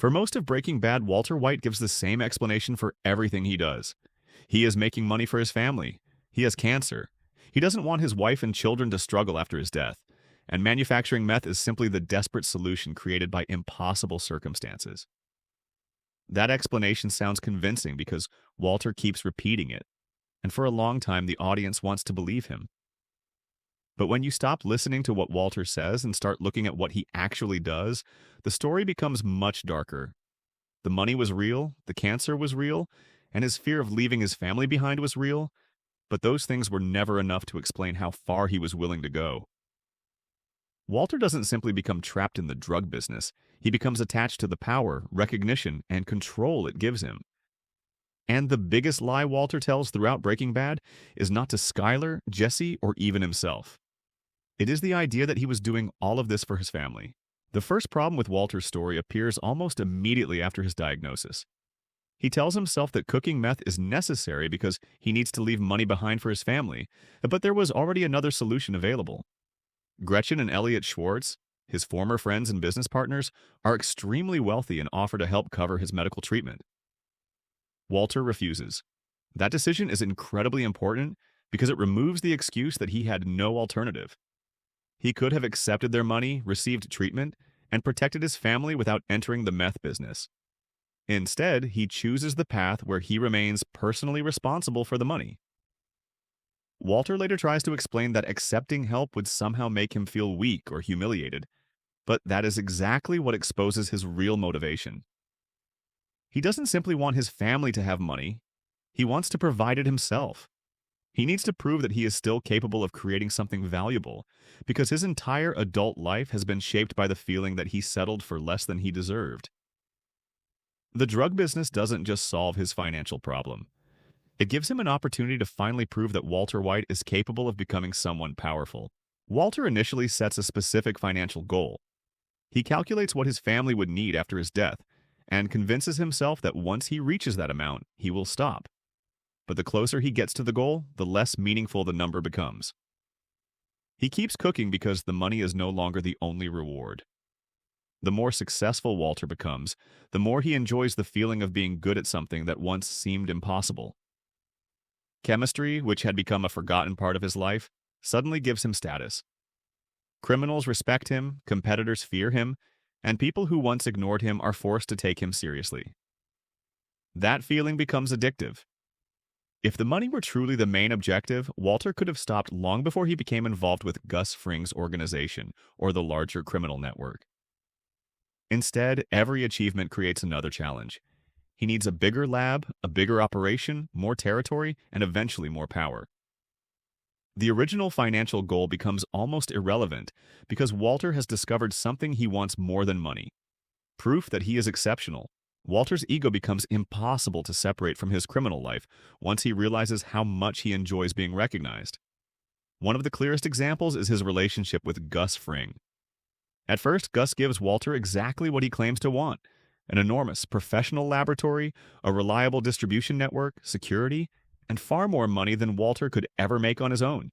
For most of Breaking Bad, Walter White gives the same explanation for everything he does. He is making money for his family. He has cancer. He doesn't want his wife and children to struggle after his death. And manufacturing meth is simply the desperate solution created by impossible circumstances. That explanation sounds convincing because Walter keeps repeating it, and for a long time the audience wants to believe him. But when you stop listening to what Walter says and start looking at what he actually does, the story becomes much darker. The money was real, the cancer was real, and his fear of leaving his family behind was real, but those things were never enough to explain how far he was willing to go. Walter doesn't simply become trapped in the drug business. He becomes attached to the power, recognition, and control it gives him. And the biggest lie Walter tells throughout Breaking Bad is not to Skyler, Jesse, or even himself. It is the idea that he was doing all of this for his family. The first problem with Walter's story appears almost immediately after his diagnosis. He tells himself that cooking meth is necessary because he needs to leave money behind for his family, but there was already another solution available. Gretchen and Elliot Schwartz, his former friends and business partners, are extremely wealthy and offer to help cover his medical treatment. Walter refuses. That decision is incredibly important because it removes the excuse that he had no alternative. He could have accepted their money, received treatment, and protected his family without entering the meth business. Instead, he chooses the path where he remains personally responsible for the money. Walter later tries to explain that accepting help would somehow make him feel weak or humiliated, but that is exactly what exposes his real motivation. He doesn't simply want his family to have money, he wants to provide it himself. He needs to prove that he is still capable of creating something valuable, because his entire adult life has been shaped by the feeling that he settled for less than he deserved. The drug business doesn't just solve his financial problem. It gives him an opportunity to finally prove that Walter White is capable of becoming someone powerful. Walter initially sets a specific financial goal. He calculates what his family would need after his death, and convinces himself that once he reaches that amount, he will stop. But the closer he gets to the goal, the less meaningful the number becomes. He keeps cooking because the money is no longer the only reward. The more successful Walter becomes, the more he enjoys the feeling of being good at something that once seemed impossible. Chemistry, which had become a forgotten part of his life, suddenly gives him status. Criminals respect him, competitors fear him, and people who once ignored him are forced to take him seriously. That feeling becomes addictive. If the money were truly the main objective, Walter could have stopped long before he became involved with Gus Fring's organization or the larger criminal network. Instead, every achievement creates another challenge. He needs a bigger lab, a bigger operation, more territory, and eventually more power. The original financial goal becomes almost irrelevant because Walter has discovered something he wants more than money: proof that he is exceptional. Walter's ego becomes impossible to separate from his criminal life once he realizes how much he enjoys being recognized. One of the clearest examples is his relationship with Gus Fring. At first, Gus gives Walter exactly what he claims to want: an enormous professional laboratory, a reliable distribution network, security, and far more money than Walter could ever make on his own.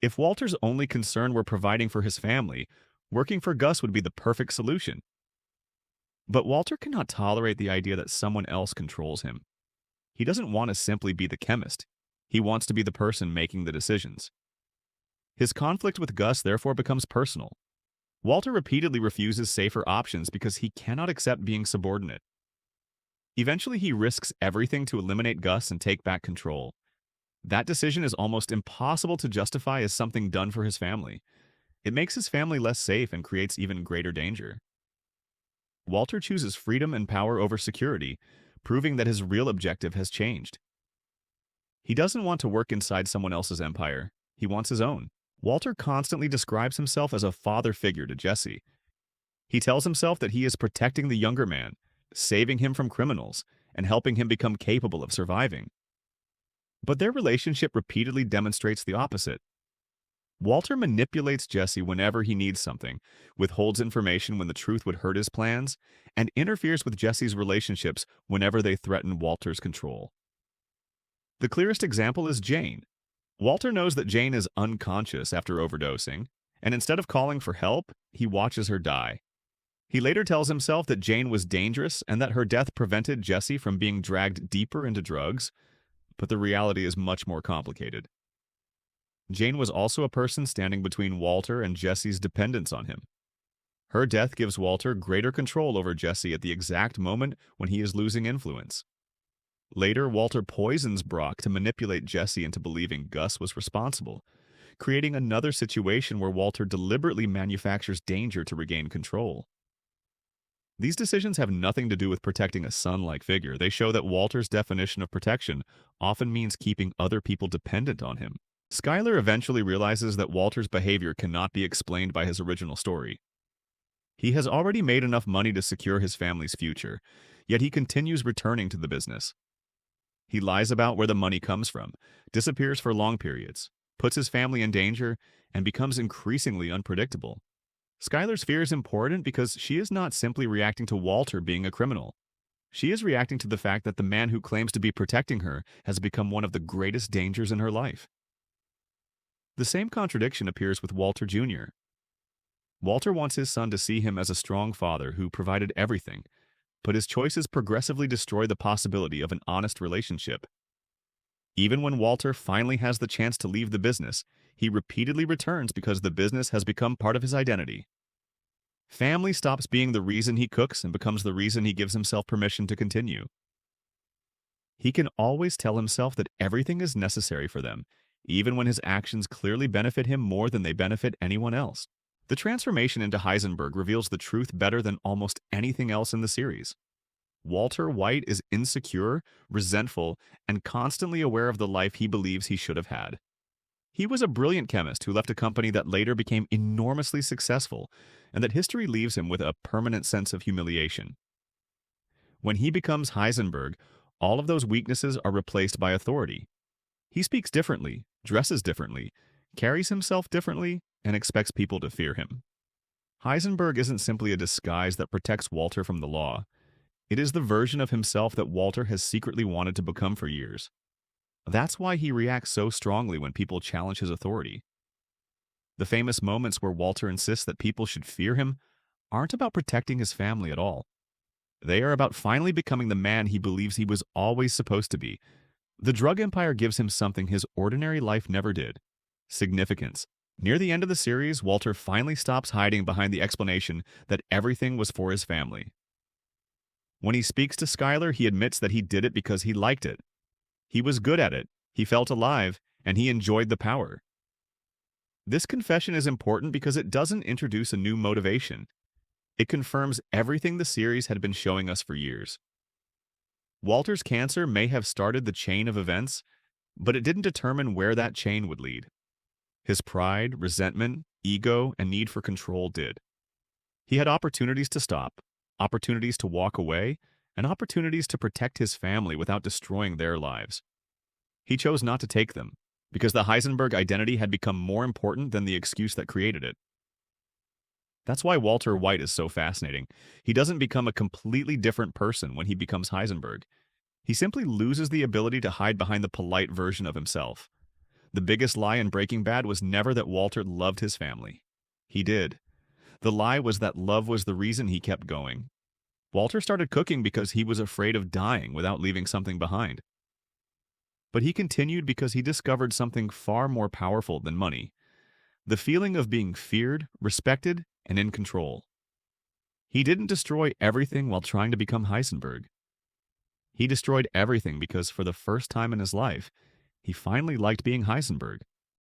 If Walter's only concern were providing for his family, working for Gus would be the perfect solution. But Walter cannot tolerate the idea that someone else controls him. He doesn't want to simply be the chemist. He wants to be the person making the decisions. His conflict with Gus therefore becomes personal. Walter repeatedly refuses safer options because he cannot accept being subordinate. Eventually, he risks everything to eliminate Gus and take back control. That decision is almost impossible to justify as something done for his family. It makes his family less safe and creates even greater danger. Walter chooses freedom and power over security, proving that his real objective has changed. He doesn't want to work inside someone else's empire. He wants his own. Walter constantly describes himself as a father figure to Jesse. He tells himself that he is protecting the younger man, saving him from criminals, and helping him become capable of surviving. But their relationship repeatedly demonstrates the opposite. Walter manipulates Jesse whenever he needs something, withholds information when the truth would hurt his plans, and interferes with Jesse's relationships whenever they threaten Walter's control. The clearest example is Jane. Walter knows that Jane is unconscious after overdosing, and instead of calling for help, he watches her die. He later tells himself that Jane was dangerous and that her death prevented Jesse from being dragged deeper into drugs, but the reality is much more complicated. Jane was also a person standing between Walter and Jesse's dependence on him. Her death gives Walter greater control over Jesse at the exact moment when he is losing influence. Later, Walter poisons Brock to manipulate Jesse into believing Gus was responsible, creating another situation where Walter deliberately manufactures danger to regain control. These decisions have nothing to do with protecting a son-like figure. They show that Walter's definition of protection often means keeping other people dependent on him. Skyler eventually realizes that Walter's behavior cannot be explained by his original story. He has already made enough money to secure his family's future, yet he continues returning to the business. He lies about where the money comes from, disappears for long periods, puts his family in danger, and becomes increasingly unpredictable. Skyler's fear is important because she is not simply reacting to Walter being a criminal. She is reacting to the fact that the man who claims to be protecting her has become one of the greatest dangers in her life. The same contradiction appears with Walter Jr. Walter wants his son to see him as a strong father who provided everything, but his choices progressively destroy the possibility of an honest relationship. Even when Walter finally has the chance to leave the business, he repeatedly returns because the business has become part of his identity. Family stops being the reason he cooks and becomes the reason he gives himself permission to continue. He can always tell himself that everything is necessary for them, even when his actions clearly benefit him more than they benefit anyone else. The transformation into Heisenberg reveals the truth better than almost anything else in the series. Walter White is insecure, resentful, and constantly aware of the life he believes he should have had. He was a brilliant chemist who left a company that later became enormously successful, and that history leaves him with a permanent sense of humiliation. When he becomes Heisenberg, all of those weaknesses are replaced by authority. He speaks differently, dresses differently, carries himself differently, and expects people to fear him. Heisenberg isn't simply a disguise that protects Walter from the law. It is the version of himself that Walter has secretly wanted to become for years. That's why he reacts so strongly when people challenge his authority. The famous moments where Walter insists that people should fear him aren't about protecting his family at all. They are about finally becoming the man he believes he was always supposed to be. The drug empire gives him something his ordinary life never did: significance. Near the end of the series, Walter finally stops hiding behind the explanation that everything was for his family. When he speaks to Skyler, he admits that he did it because he liked it. He was good at it, he felt alive, and he enjoyed the power. This confession is important because it doesn't introduce a new motivation. It confirms everything the series had been showing us for years. Walter's cancer may have started the chain of events, but it didn't determine where that chain would lead. His pride, resentment, ego, and need for control did. He had opportunities to stop, opportunities to walk away, and opportunities to protect his family without destroying their lives. He chose not to take them, because the Heisenberg identity had become more important than the excuse that created it. That's why Walter White is so fascinating. He doesn't become a completely different person when he becomes Heisenberg. He simply loses the ability to hide behind the polite version of himself. The biggest lie in Breaking Bad was never that Walter loved his family. He did. The lie was that love was the reason he kept going. Walter started cooking because he was afraid of dying without leaving something behind. But he continued because he discovered something far more powerful than money: the feeling of being feared, respected, and in control. He didn't destroy everything while trying to become Heisenberg. He destroyed everything because, for the first time in his life, he finally liked being Heisenberg.